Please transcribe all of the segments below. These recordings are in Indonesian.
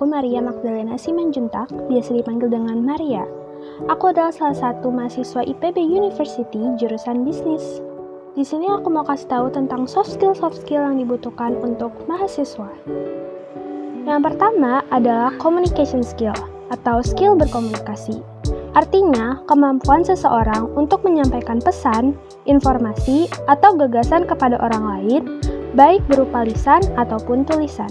aku Maria Magdalena Simanjuntak, biasa dipanggil dengan Maria. Aku adalah salah satu mahasiswa IPB University jurusan bisnis. Di sini aku mau kasih tahu tentang soft skill yang dibutuhkan untuk mahasiswa. Yang pertama adalah communication skill atau skill berkomunikasi. Artinya, kemampuan seseorang untuk menyampaikan pesan, informasi, atau gagasan kepada orang lain, baik berupa lisan ataupun tulisan.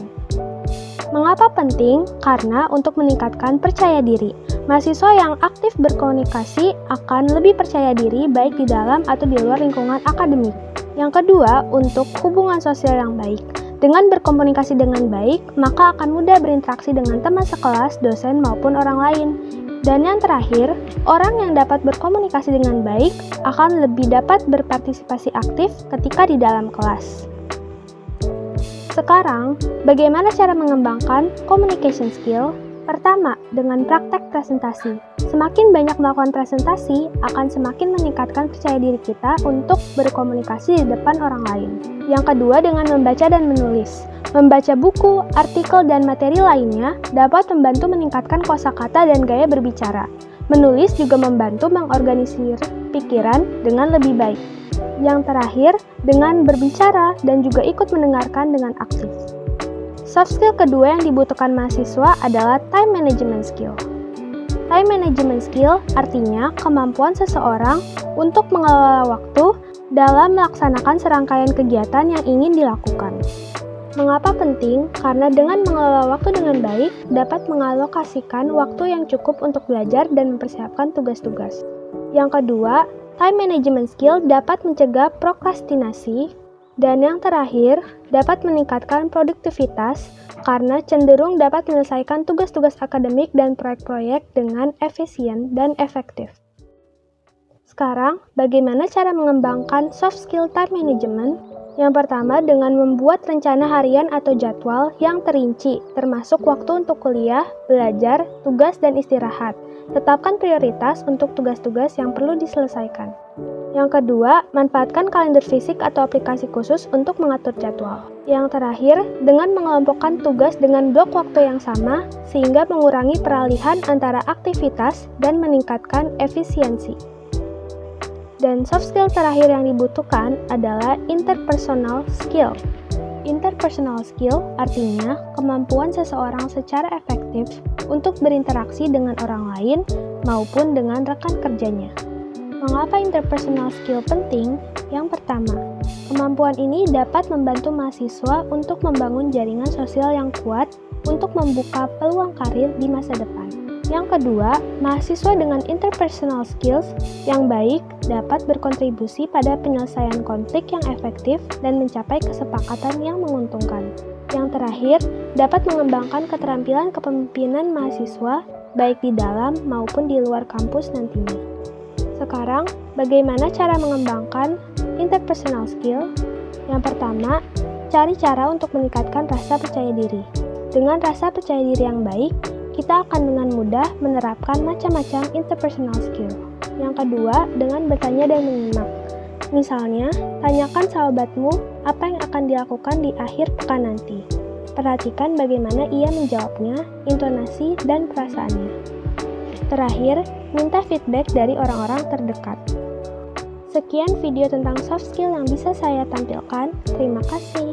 Mengapa penting? Karena untuk meningkatkan percaya diri, mahasiswa yang aktif berkomunikasi akan lebih percaya diri baik di dalam atau di luar lingkungan akademik. Yang kedua, untuk hubungan sosial yang baik. Dengan berkomunikasi dengan baik, maka akan mudah berinteraksi dengan teman sekelas, dosen, maupun orang lain. Dan yang terakhir, orang yang dapat berkomunikasi dengan baik akan lebih dapat berpartisipasi aktif ketika di dalam kelas. Sekarang, bagaimana cara mengembangkan communication skill? Pertama, dengan praktek presentasi. Semakin banyak melakukan presentasi, akan semakin meningkatkan percaya diri kita untuk berkomunikasi di depan orang lain. Yang kedua, dengan membaca dan menulis. Membaca buku, artikel, dan materi lainnya dapat membantu meningkatkan kosakata dan gaya berbicara. Menulis juga membantu mengorganisir pikiran dengan lebih baik. Yang terakhir, dengan berbicara dan juga ikut mendengarkan dengan aktif. Soft skill kedua yang dibutuhkan mahasiswa adalah time management skill. Time management skill artinya kemampuan seseorang untuk mengelola waktu dalam melaksanakan serangkaian kegiatan yang ingin dilakukan. Mengapa penting? Karena dengan mengelola waktu dengan baik, dapat mengalokasikan waktu yang cukup untuk belajar dan mempersiapkan tugas-tugas. Yang kedua, time management skill dapat mencegah prokrastinasi. Dan yang terakhir, dapat meningkatkan produktivitas karena cenderung dapat menyelesaikan tugas-tugas akademik dan proyek-proyek dengan efisien dan efektif. Sekarang, bagaimana cara mengembangkan soft skill time management? Yang pertama, dengan membuat rencana harian atau jadwal yang terinci, termasuk waktu untuk kuliah, belajar, tugas, dan istirahat. Tetapkan prioritas untuk tugas-tugas yang perlu diselesaikan. Yang kedua, manfaatkan kalender fisik atau aplikasi khusus untuk mengatur jadwal. Yang terakhir, dengan mengelompokkan tugas dengan blok waktu yang sama, sehingga mengurangi peralihan antara aktivitas dan meningkatkan efisiensi. Dan soft skill terakhir yang dibutuhkan adalah interpersonal skill. Interpersonal skill artinya kemampuan seseorang secara efektif untuk berinteraksi dengan orang lain maupun dengan rekan kerjanya. Mengapa interpersonal skill penting? Yang pertama, kemampuan ini dapat membantu mahasiswa untuk membangun jaringan sosial yang kuat untuk membuka peluang karir di masa depan. Yang kedua, mahasiswa dengan interpersonal skills yang baik dapat berkontribusi pada penyelesaian konflik yang efektif dan mencapai kesepakatan yang menguntungkan. Yang terakhir, dapat mengembangkan keterampilan kepemimpinan mahasiswa baik di dalam maupun di luar kampus nantinya. Sekarang, bagaimana cara mengembangkan interpersonal skill? Yang pertama, cari cara untuk meningkatkan rasa percaya diri. Dengan rasa percaya diri yang baik, kita akan dengan mudah menerapkan macam-macam interpersonal skill. Yang kedua, dengan bertanya dan menyimak. Misalnya, tanyakan sahabatmu apa yang akan dilakukan di akhir pekan nanti. Perhatikan bagaimana ia menjawabnya, intonasi, dan perasaannya. Terakhir, minta feedback dari orang-orang terdekat. Sekian video tentang soft skill yang bisa saya tampilkan. Terima kasih.